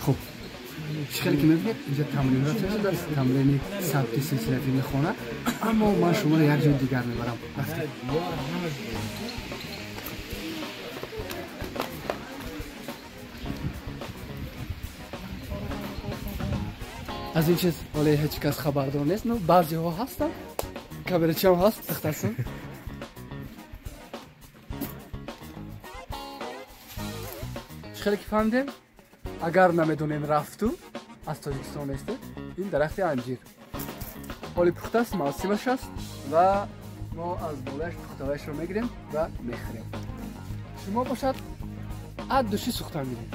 خب شکلی که میبینید اینجا تمرین را فرستاد، تمرین ثبت سلسله فیلم خانه. اما من شما رو یک جای دیگر میبرم. از این چیز ولی هیچ کس خبردار نیست. نو بعضی ها هستن کامراچی هم هست اختصاصا. خیلی که فهمیدیم اگر نمیدونین رفتو از تاجیکستان هسته، این درخت انجیر حالی پخته است، موسمش است و ما از بالایش پخته‌اش رو میگیریم و میخوریم. شما باشد عد دوشی سوختن میدیم.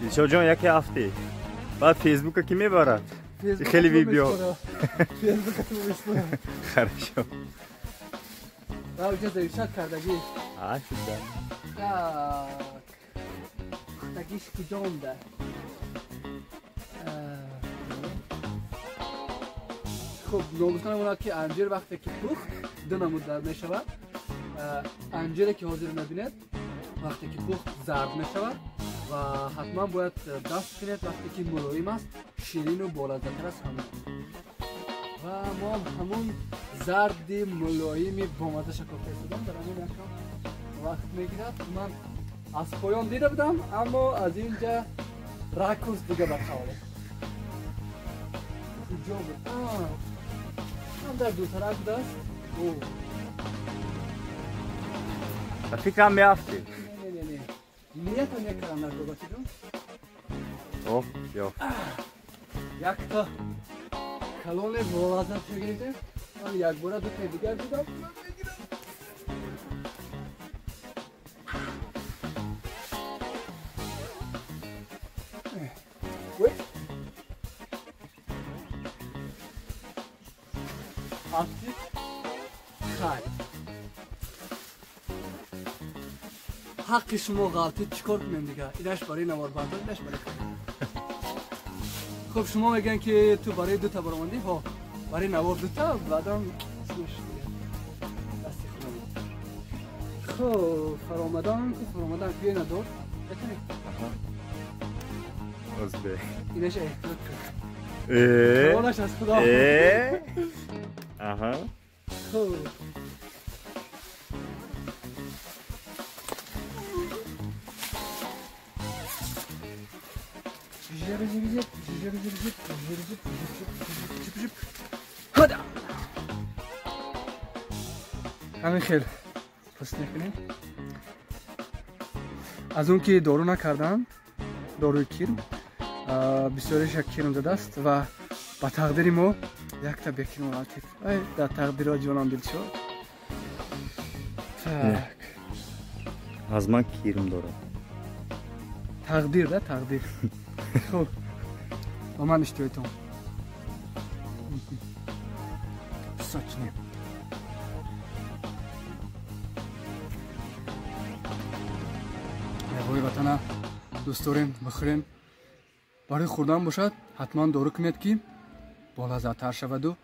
دلشاد جان یکی هفته بعد فیسبوک کی میبرد؟ خیلی ویدیو فیسبوک تو میسپرم. خرشو و اونجا دلشاد کردگی شدن پختگیش کجام ده؟ خب نامگفتن اونا که انجیر وقتی که پخت دو نمود در میشود. انجیر که حاضر نبیند وقتی که پخت زرد میشود و حتما باید دست کنید وقتی که ملایم است، شیرین و بالاتر است همون. و ما همون زردی ملایمی بامزه شکل فرستادم در همون یکم وقت میگیرد. من از پایان دیده بودم اما از اینجا رکوز دیگه برخواهده کجا بود؟ هم در دو طرف بود است. و فکرم میافتی؟ نه نیت هم یک کرم نکو باشی جون. اوه یا یک تا کلون موازن شگیده من یک باره دو تا دیگر بودم هفتی خیلی حق شما غلطی چیکار کنیم دیگه؟ اینش برای نوار بردار، اینش برای خب شما میگن که تو برای دو تا برآمدی ها، برای نوار دو تا بعدم اسمش دیگه دستی خودم. خب فرامدان بیای ندار بتونی عزبه اینش احتیاط کن. ايه از خدا. ايه اها خب همین خیلی پس نکنیم. از اون که دارو نکردم، داروی کیرم بسیاری کیرم زده است و با تقدیر ما یک تا بکیرم غلطید. در تقدیر ها جانم دل شد. از من کیرم دارم تقدیر ده تقدیر. خب با من اشتوی تو ساچنیم. نوای وطنه دوست داریم بخوریم. برای خوردن باشد حتما دارو کنید که بالازتر شود و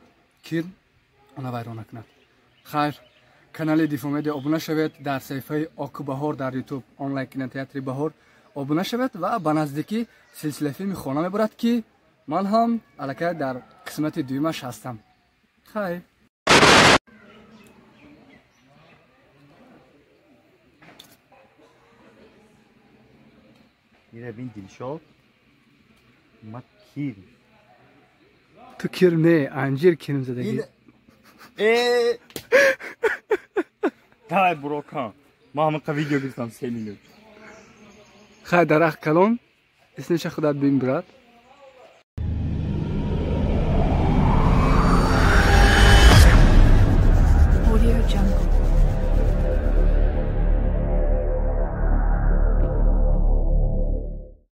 کیر آنها ویران نکند. خیر کانال دیفومید ابونه شوید. در صفحه آکو بهار در یوتیوب آنلاین کینوتئاتر بهار ابونه شوید و به نزدیکی سلسله فیلم خانه میبرد که من هم الکی در قسمت دویمش هستم. خیر میره بین دلشاد ما کیر تو کیر نه انجیر کیرم زدگی. ايه های بروکان ما هم ویدیو گرفتم 3 میلیون. خیر درخت کلان اسمش خودت بین برد.